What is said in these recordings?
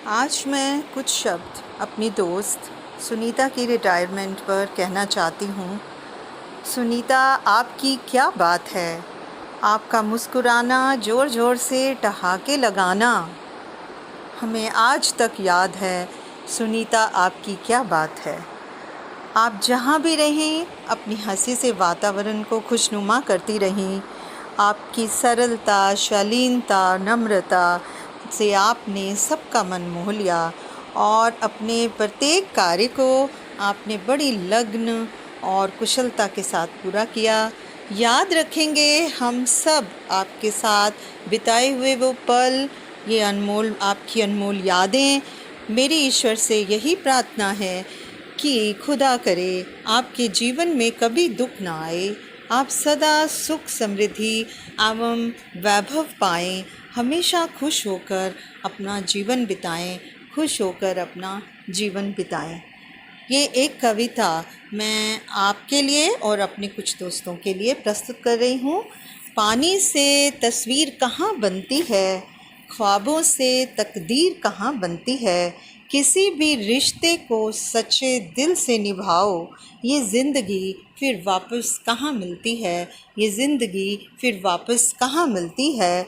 आज मैं कुछ शब्द अपनी दोस्त सुनीता की रिटायरमेंट पर कहना चाहती हूँ। सुनीता, आपकी क्या बात है। आपका मुस्कुराना, ज़ोर ज़ोर से ठहाके लगाना हमें आज तक याद है। सुनीता, आपकी क्या बात है। आप जहाँ भी रहें अपनी हंसी से वातावरण को खुशनुमा करती रहें। आपकी सरलता, शालीनता, नम्रता से आपने सबका मन मोह लिया और अपने प्रत्येक कार्य को आपने बड़ी लगन और कुशलता के साथ पूरा किया। याद रखेंगे हम सब आपके साथ बिताए हुए वो पल, ये अनमोल, आपकी अनमोल यादें। मेरी ईश्वर से यही प्रार्थना है कि खुदा करे आपके जीवन में कभी दुख ना आए, आप सदा सुख, समृद्धि एवं वैभव पाएं, हमेशा खुश होकर अपना जीवन बिताएं, खुश होकर अपना जीवन बिताएं। ये एक कविता मैं आपके लिए और अपने कुछ दोस्तों के लिए प्रस्तुत कर रही हूँ। पानी से तस्वीर कहाँ बनती है, ख्वाबों से तकदीर कहाँ बनती है। किसी भी रिश्ते को सच्चे दिल से निभाओ, ये ज़िंदगी फिर वापस कहाँ मिलती है, ये ज़िंदगी फिर वापस कहाँ मिलती है।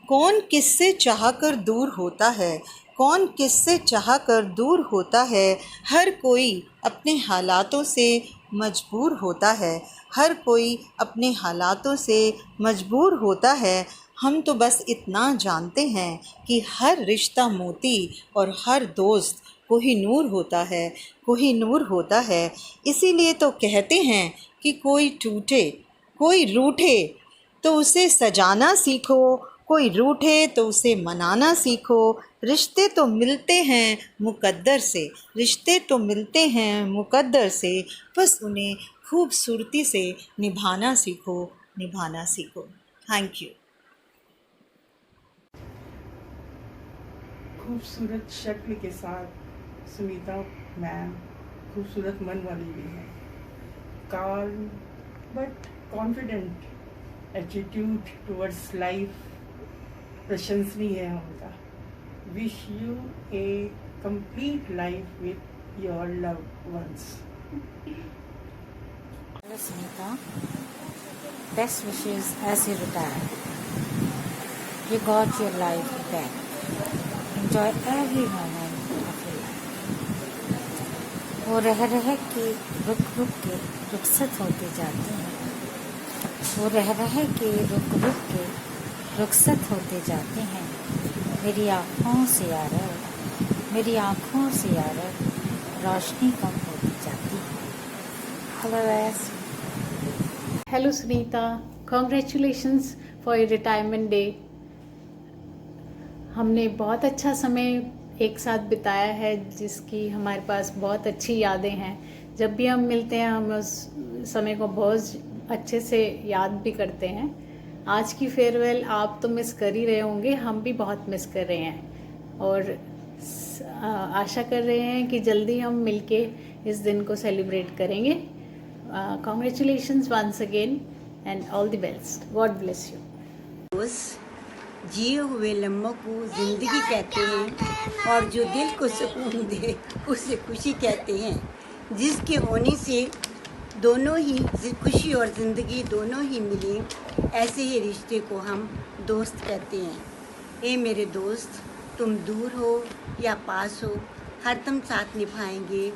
कौन किससे चाहकर दूर होता है, कौन किससे चाहकर दूर होता है। हर कोई अपने हालातों से मजबूर होता है, हर कोई अपने हालातों से मजबूर होता है। हम तो बस इतना जानते हैं कि हर रिश्ता मोती और हर दोस्त कोहिनूर होता है, कोहिनूर होता है। इसीलिए तो कहते हैं कि कोई टूटे, कोई रूठे तो उसे सजाना सीखो, कोई रूठे तो उसे मनाना सीखो। रिश्ते तो मिलते हैं मुकद्दर से, रिश्ते तो मिलते हैं मुकद्दर से, बस उन्हें खूबसूरती से निभाना सीखो, निभाना सीखो। Thank you. खूबसूरत शक्ल के साथ सुनीता मैम खूबसूरत मन वाली भी है। calm but confident attitude towards life प्रशंसनीय है उनका। Wish you A complete life with your loved ones. Hello Sunita, best wishes as you retire. You got your life back. Enjoy every moment of your life. वो रह के रुक रुक के रुखसत होते जाते हैं, वो रह के रुक रुक के रुखसत होते जाते हैं। मेरी आँखों से यार, मेरी आँखों से यार रोशनी कम होती जाती है। Hello Sunita, congratulations for your retirement day. हमने बहुत अच्छा समय एक साथ बिताया है, जिसकी हमारे पास बहुत अच्छी यादें हैं। जब भी हम मिलते हैं हम उस समय को बहुत अच्छे से याद भी करते हैं। आज की फेयरवेल आप तो मिस कर ही रहे होंगे, हम भी बहुत मिस कर रहे हैं और आशा कर रहे हैं कि जल्दी हम मिलके इस दिन को सेलिब्रेट करेंगे। Congratulations once again and all the best. God bless you. जिए हुए लम्हों को ज़िंदगी कहते हैं और जो दिल को सुकून दे उसे खुशी कहते हैं। जिसके होने से दोनों ही खुशी और ज़िंदगी दोनों ही मिले, ऐसे ही रिश्ते को हम दोस्त कहते हैं। ए मेरे दोस्त, तुम दूर हो या पास हो, हरदम साथ निभाएंगे।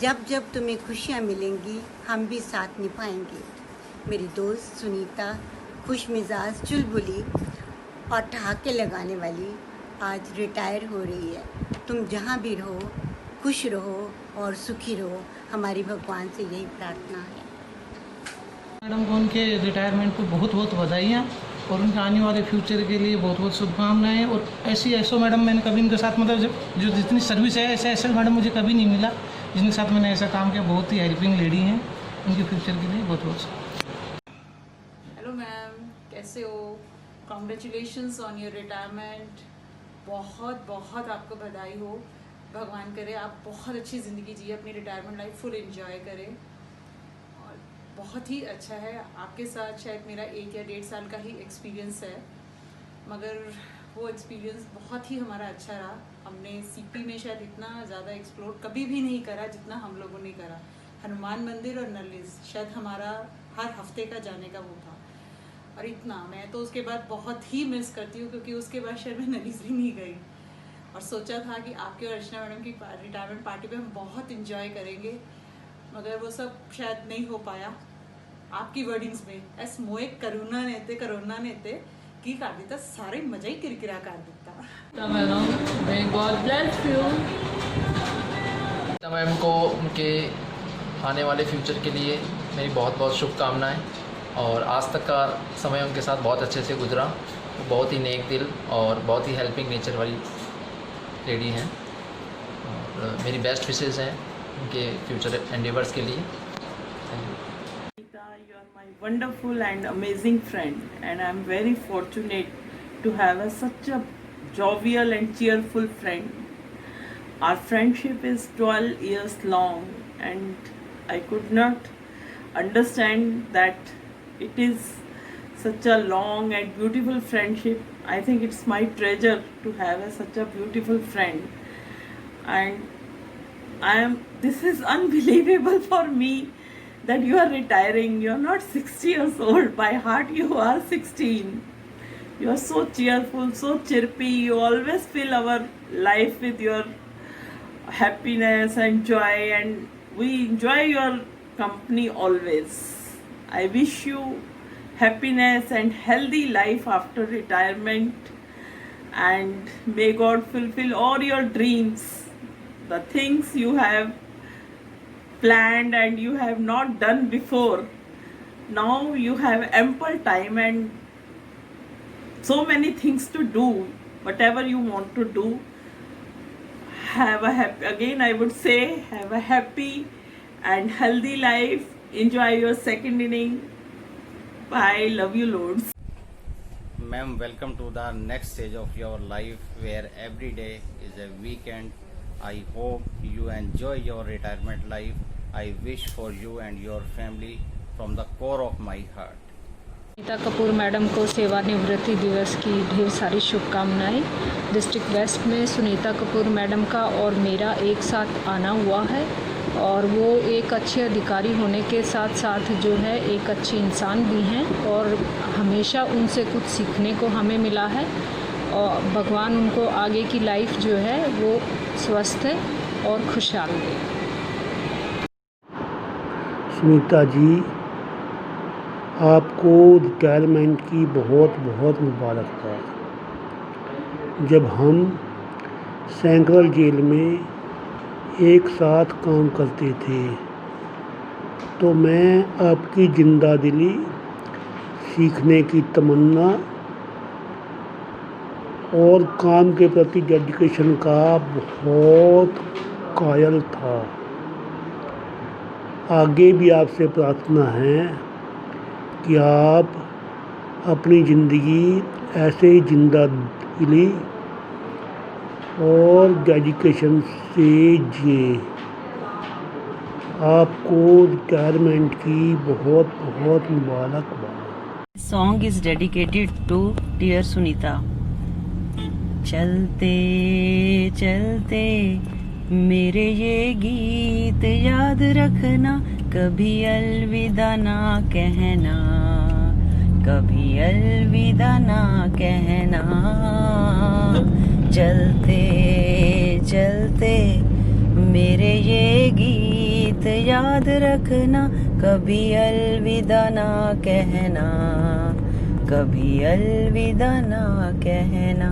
जब जब तुम्हें खुशियाँ मिलेंगी हम भी साथ निभाएंगे। मेरी दोस्त सुनीता खुश मिजाज, चुलबुली और ठहाके लगाने वाली आज रिटायर हो रही है। तुम जहाँ भी रहो खुश रहो और सुखी रहो, हमारी भगवान से यही प्रार्थना है। मैडम को उनके रिटायरमेंट को बहुत बहुत बधाइयाँ और उनके आने वाले फ्यूचर के लिए बहुत बहुत शुभकामनाएं। और ऐसो मैडम मैंने कभी इनके साथ मतलब जो जितनी सर्विस है ऐसे मैडम मुझे कभी नहीं मिला जिनके साथ मैंने ऐसा काम किया। बहुत ही हेल्पिंग लेडी हैं, उनके फ्यूचर के लिए बहुत बहुत। हेलो मैम, कैसे हो? Congratulations on your retirement. बहुत बहुत आपको बधाई हो। भगवान करे आप बहुत अच्छी ज़िंदगी जिए, अपनी रिटायरमेंट लाइफ फुल एंजॉय करें। और बहुत ही अच्छा है आपके साथ, शायद मेरा 1 या 1.5 साल का ही एक्सपीरियंस है, मगर वो एक्सपीरियंस बहुत ही हमारा अच्छा रहा। हमने सीपी में शायद इतना ज़्यादा एक्सप्लोर कभी भी नहीं करा जितना हम लोगों ने करा। हनुमान मंदिर और नलिस शायद हमारा हर हफ्ते का जाने का वो था, और इतना मैं तो उसके बाद बहुत ही मिस करती हूँ, क्योंकि उसके बाद शायद मैं नलिस भी नहीं गई। और सोचा था कि आपके और अर्चना मैडम की रिटायरमेंट पार्टी पे हम बहुत इंजॉय करेंगे, मगर वो सब शायद नहीं हो पाया। आपकी वर्डिंग्स में एस मोए करोना नेते की कर देता, सारे मजा ही किरकिरा कर देता। Ma'am God bless you. Ma'am को उनके आने वाले फ्यूचर के लिए मेरी बहुत बहुत शुभकामनाएं। और आज तक का समय उनके साथ बहुत अच्छे से गुजरा। वो बहुत ही नेक दिल और बहुत ही हेल्पिंग नेचर वाली लेडी हैं, और मेरी बेस्ट विशेज़ हैं उनके फ्यूचर एंडेवर्स के लिए। You are my wonderful and amazing friend, and I am very fortunate to have such a jovial and cheerful friend. Our friendship is 12 years long, and I could not understand that it is such a long and beautiful friendship. I think it's my treasure to have such a beautiful friend, and this is unbelievable for me that you are retiring. You are not 60 years old. By heart you are 16. You are so cheerful, so chirpy. You always fill our life with your happiness and joy, and we enjoy your company always. I wish you happiness and healthy life after retirement, and may God fulfill all your dreams, the things you have planned and you have not done before. Now you have ample time and so many things to do. Whatever you want to do, have a happy, again I would say, have a happy and healthy life. Enjoy your second inning. Bye. Love you loads. Ma'am, welcome to the next stage of your life where every day is a weekend. I hope you enjoy your retirement life. I wish for you and your family from the core of my heart. Sunita Kapoor madam को सेवानिवृत्ति दिवस की ढेर सारी शुभकामनाएं। District waste में Sunita Kapoor madam का और मेरा एक साथ आना हुआ है, और वो एक अच्छे अधिकारी होने के साथ साथ जो है एक अच्छी इंसान भी हैं, और हमेशा उनसे कुछ सीखने को हमें मिला है। और भगवान उनको आगे की लाइफ जो है वो स्वस्थ और खुशहाल दे। सुनीता जी, आपको रिटायरमेंट की बहुत बहुत मुबारकबाद। जब हम सेंट्रल जेल में एक साथ काम करते थे तो मैं आपकी जिंदा दिली, सीखने की तमन्ना और काम के प्रति डेडिकेशन का बहुत कायल था। आगे भी आपसे प्रार्थना है कि आप अपनी ज़िंदगी ऐसे ही जिंदा दिली और डेडिकेशन से जिए। आपको रिटायरमेंट की बहुत बहुत मुबारकबाद। Song is dedicated to dear Sunita. चलते चलते मेरे ये गीत याद रखना, कभी अलविदा ना कहना, कभी अलविदा ना कहना। चलते चलते मेरे ये गीत याद रखना, कभी अलविदा ना कहना, कभी अलविदा ना कहना।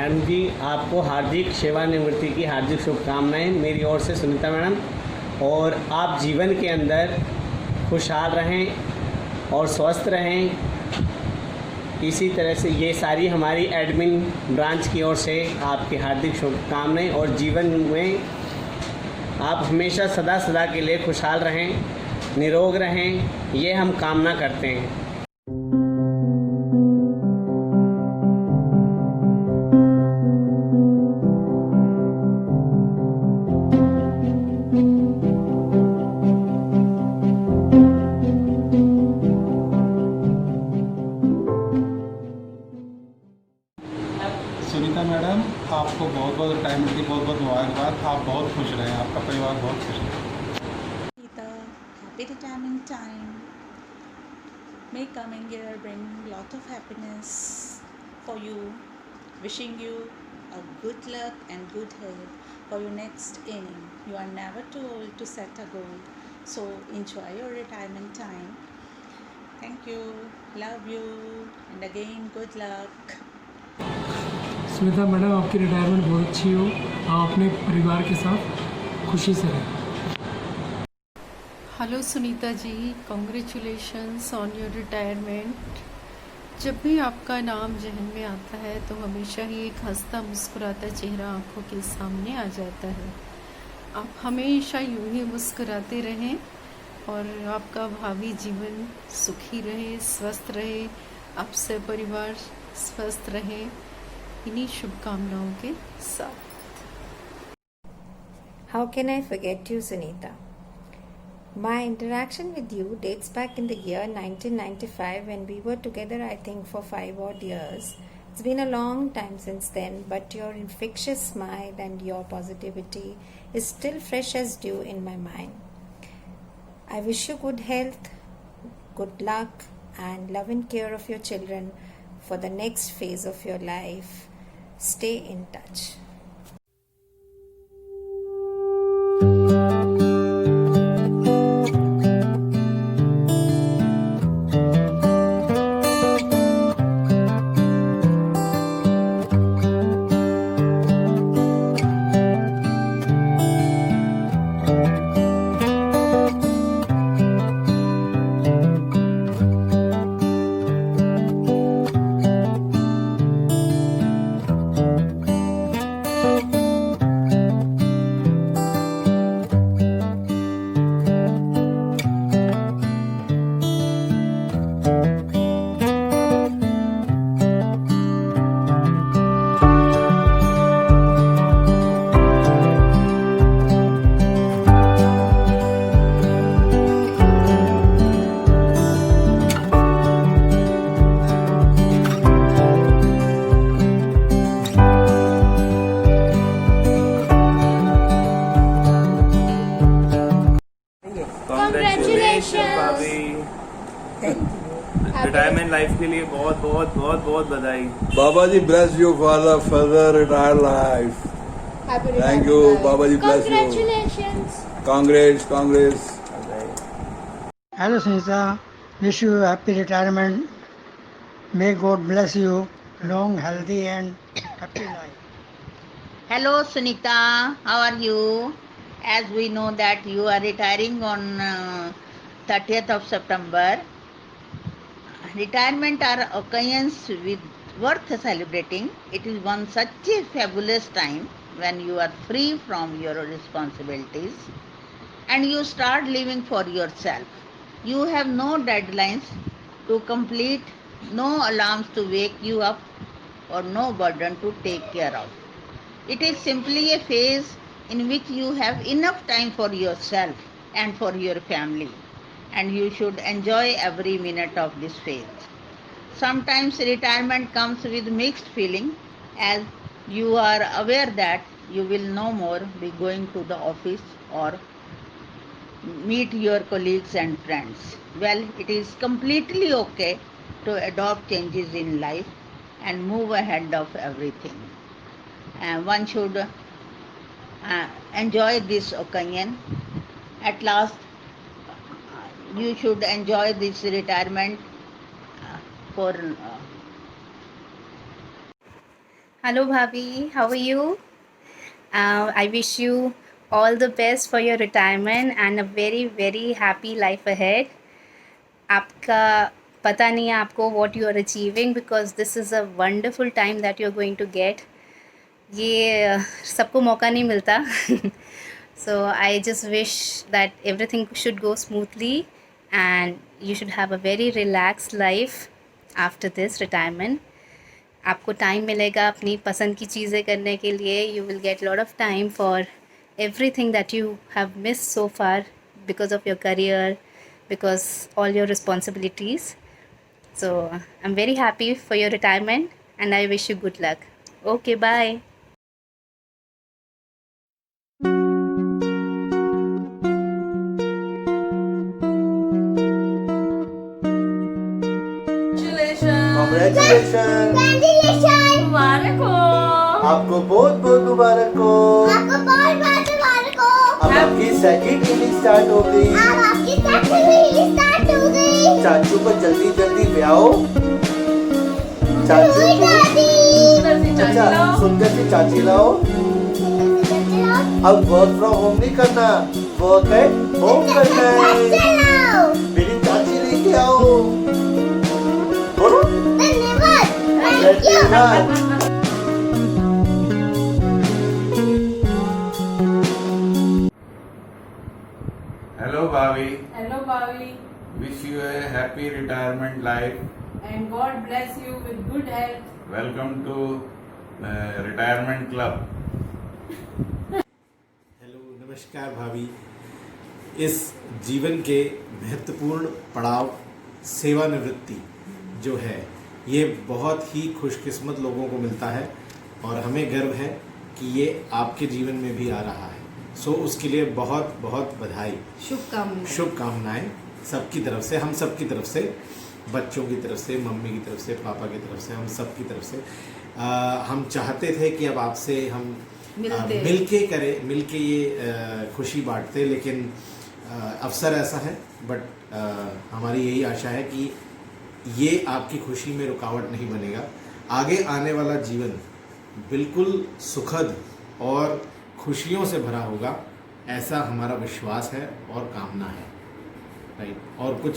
मैडम जी, आपको हार्दिक सेवानिवृत्ति की हार्दिक शुभकामनाएं मेरी ओर से सुनीता मैडम। और आप जीवन के अंदर खुशहाल रहें और स्वस्थ रहें। इसी तरह से ये सारी हमारी एडमिन ब्रांच की ओर से आपकी हार्दिक शुभकामनाएं, और जीवन में आप हमेशा सदा सदा के लिए खुशहाल रहें, निरोग रहें, ये हम कामना करते हैं। सुनीता मैडम, आपको बहुत बहुत रिटायरमेंट की बहुत बहुत मुबारकबाद। आप बहुत खुश रहें, आपका परिवार बहुत खुश रहे। Happy retirement time. May coming year bring lot of happiness for you. Wishing you a good luck and good health for your next inning. You are never too old to set a goal. So enjoy your retirement time. Thank you. Love you. And again, good luck. Sunita madam, आपकी retirement बहुत अच्छी हो। आप अपने परिवार के साथ खुशी से रहें। Hello Sunita ji, congratulations on your retirement. जब भी आपका नाम जहन में आता है तो हमेशा ही एक हंसता मुस्कुराता चेहरा आंखों के सामने आ जाता है। आप हमेशा यूं ही मुस्कुराते रहें और आपका भावी जीवन सुखी रहे, स्वस्थ रहे, आप सब परिवार स्वस्थ रहे, इन्हीं शुभकामनाओं के साथ। How can I forget you, Sunita? My interaction with you dates back in the year 1995 when we were together, I think, for 5 odd years. It's been a long time since then, but your infectious smile and your positivity is still fresh as dew in my mind. I wish you good health, good luck, and love and care of your children for the next phase of your life. Stay in touch. Retirement life के लिए बहुत बहुत बहुत बहुत बधाई। बाबा जी bless you for the further retired life. Thank you, Baba ji bless you. Congratulations. Congrats. Hello Sunita, wish you happy retirement. May God bless you, long, healthy and happy life. Hello Sunita, how are you? As we know that you are retiring on 30th of September. Retirement are occasions worth celebrating. It is one such a fabulous time when you are free from your responsibilities and you start living for yourself. You have no deadlines to complete, no alarms to wake you up, or no burden to take care of. It is simply a phase in which you have enough time for yourself and for your family, and you should enjoy every minute of this phase. Sometimes retirement comes with mixed feeling, as you are aware that you will no more be going to the office or meet your colleagues and friends. Well, it is completely okay to adopt changes in life and move ahead of everything. One should enjoy this occasion. At last, you should enjoy this retirement for Hello, Bhabi. How are you? I wish you all the best for your retirement and a very, very happy life ahead. आपका पता नहीं है आपको what you are achieving because this is a wonderful time that you are going to get. ये सबको मौका नहीं मिलता. So I just wish that everything should go smoothly and you should have a very relaxed life after this retirement. आपको time मिलेगा अपनी पसंद की चीज़ें करने के लिए. You will get lot of time for everything that you have missed so far because of your career, because all your responsibilities. So I'm very happy for your retirement and I wish you good luck. Okay, bye. Congratulations! मुबारक हो. आपको बहुत बहुत मुबारक हो. अब आपकी second inning start हो गई. चाचू को जल्दी जल्दी ब्याहो. चाचू को अच्छा सुंदर सी चाची लाओ. अब वर्क फ्रॉम होम नहीं करना, वर्क एट होम करना है. मेरी चाची लेके आओ. बोलो धन्यवाद. Hello, Bhavi. Hello, Bhavi. Wish you a happy retirement life. And God bless you with good health. Welcome to Retirement Club. Hello, नमस्कार भाभी. इस जीवन के महत्वपूर्ण पड़ाव सेवानिवृत्ति जो है ये बहुत ही खुशकिस्मत लोगों को मिलता है और हमें गर्व है कि ये आपके जीवन में भी आ रहा है. सो उसके लिए बहुत बहुत बधाई, शुभकामनाएं सबकी तरफ से, हम सब की तरफ से, बच्चों की तरफ से, मम्मी की तरफ से, पापा की तरफ से, हम सब की तरफ से. हम चाहते थे कि अब आपसे हम मिलके ये खुशी बांटते, लेकिन अवसर ऐसा है. बट हमारी यही आशा है कि ये आपकी खुशी में रुकावट नहीं बनेगा. आगे आने वाला जीवन बिल्कुल सुखद और खुशियों से भरा होगा, ऐसा हमारा विश्वास है और कामना है. राइट. और कुछ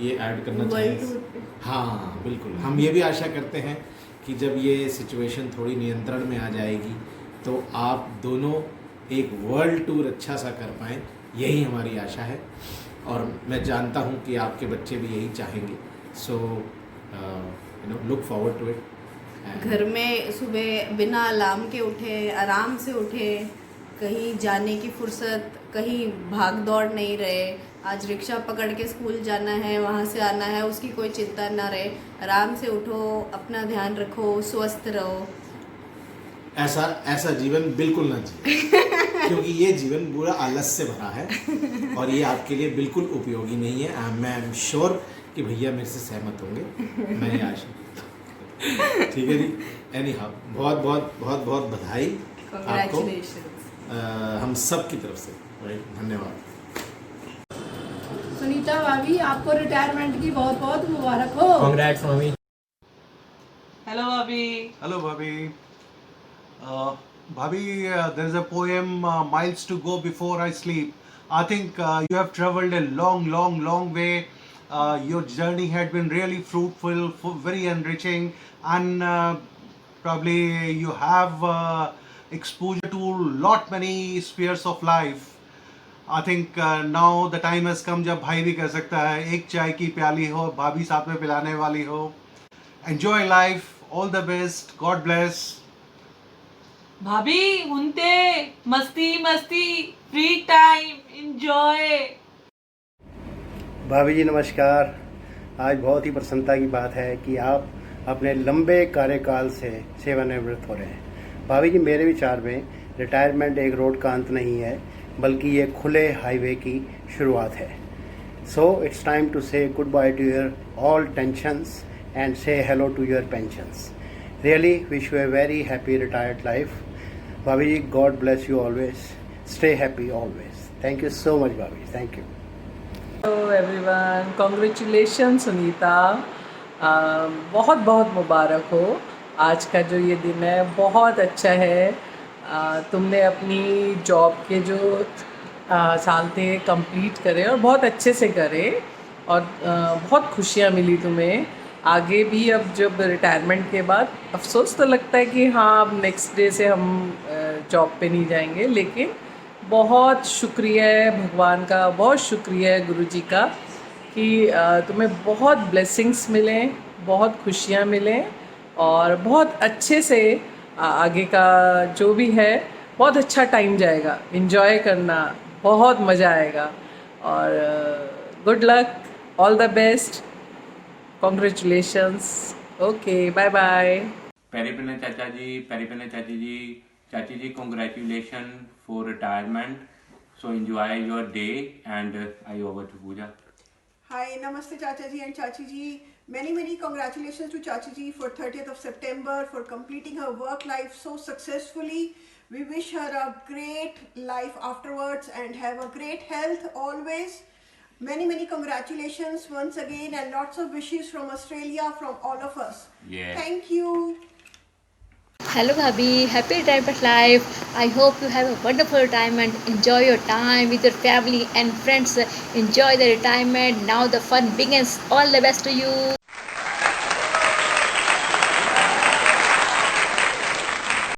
ये ऐड करना चाहिए? हाँ बिल्कुल. हम ये भी आशा करते हैं कि जब ये सिचुएशन थोड़ी नियंत्रण में आ जाएगी तो आप दोनों एक वर्ल्ड टूर अच्छा सा कर पाएँ, यही हमारी आशा है. और मैं जानता हूँ कि आपके बच्चे भी यही चाहेंगे. So look forward to it. घर में सुबह बिना अलार्म के उठे, आराम से उठे, कहीं जाने की फुर्सत, कहीं भाग दौड़ नहीं रहे. आज रिक्शा पकड़ के स्कूल जाना है, वहाँ से आना है, उसकी कोई चिंता ना रहे. आराम से उठो, अपना ध्यान रखो, स्वस्थ रहो. ऐसा जीवन बिल्कुल ना जिए क्योंकि ये जीवन पूरा आलस से भरा है और ये आपके लिए बिल्कुल उपयोगी नहीं है. मैं एम श्योर कि भैया मेरे से सहमत होंगे. मैं ये आशा ठीक है जी. एनी हाउ बहुत बहुत बहुत बहुत बधाई आपको, हम सब की तरफ से. धन्यवाद. सुनीता भाभी, आपको रिटायरमेंट की बहुत बहुत मुबारक हो. Congrats mummy. हेलो भाभी. Hello, Bhabhi. Bhabhi, there is a poem, Miles to Go Before I Sleep. I think you have traveled a long, long, long way. Your journey had been really fruitful, very enriching, and probably you have exposure to lot many spheres of life. I think now the time has come जब भाई भी कह सकता है, एक चाय की प्याली हो, भाभी साथ में पिलाने वाली हो. Enjoy life. All the best. God bless. भाभी उनते मस्ती मस्ती, फ्री टाइम, एंजॉय. भाभी जी नमस्कार. आज बहुत ही प्रसन्नता की बात है कि आप अपने लंबे कार्यकाल से सेवानिवृत्त हो रहे हैं. भाभी जी मेरे विचार में रिटायरमेंट एक रोड का अंत नहीं है, बल्कि ये खुले हाईवे की शुरुआत है. So it's time to say good bye to your all tensions and say hello to your pensions. Really wish you a very happy retired life. भाभी जी god bless you always. Stay happy always. Thank you so much भाभी. Thank you. Hello everyone, congratulation Sunita. बहुत बहुत मुबारक हो. आज का जो ये दिन है बहुत अच्छा है। तुमने अपनी जॉब के जो साल थे कंप्लीट करे और बहुत अच्छे से करे और बहुत खुशियाँ मिली तुम्हें। आगे भी अब जब रिटायरमेंट के बाद अफसोस तो लगता है कि हाँ अब नेक्स्ट डे से हम जॉब पे नहीं जाएंगे, लेकिन बहुत शुक्रिया है भगवान का, बहुत शुक्रिया है गुरुजी का कि तुम्हें बहुत ब्लेसिंग्स मिलें, बहुत खुशियाँ मिलें और बहुत अच्छे से आगे का जो भी है बहुत अच्छा टाइम जाएगा। एंजॉय करना, बहुत मज़ा आएगा और good luck, all the best, congratulations. Okay, bye bye. पेरीपने चाचा जी, चाची जी, congratulations for retirement. So enjoy your day and I over to Pooja. Hi, Namaste Chacha ji and Chachi ji. Many congratulations to Chachi ji for 30th of September for completing her work life so successfully. We wish her a great life afterwards and have a great health always. Many congratulations once again and lots of wishes from Australia from all of us. Yeah. Thank you. Hello Bhabhi, happy retirement life. I hope you have a wonderful retirement. Enjoy your time with your family and friends. Enjoy the retirement. Now the fun begins. All the best to you.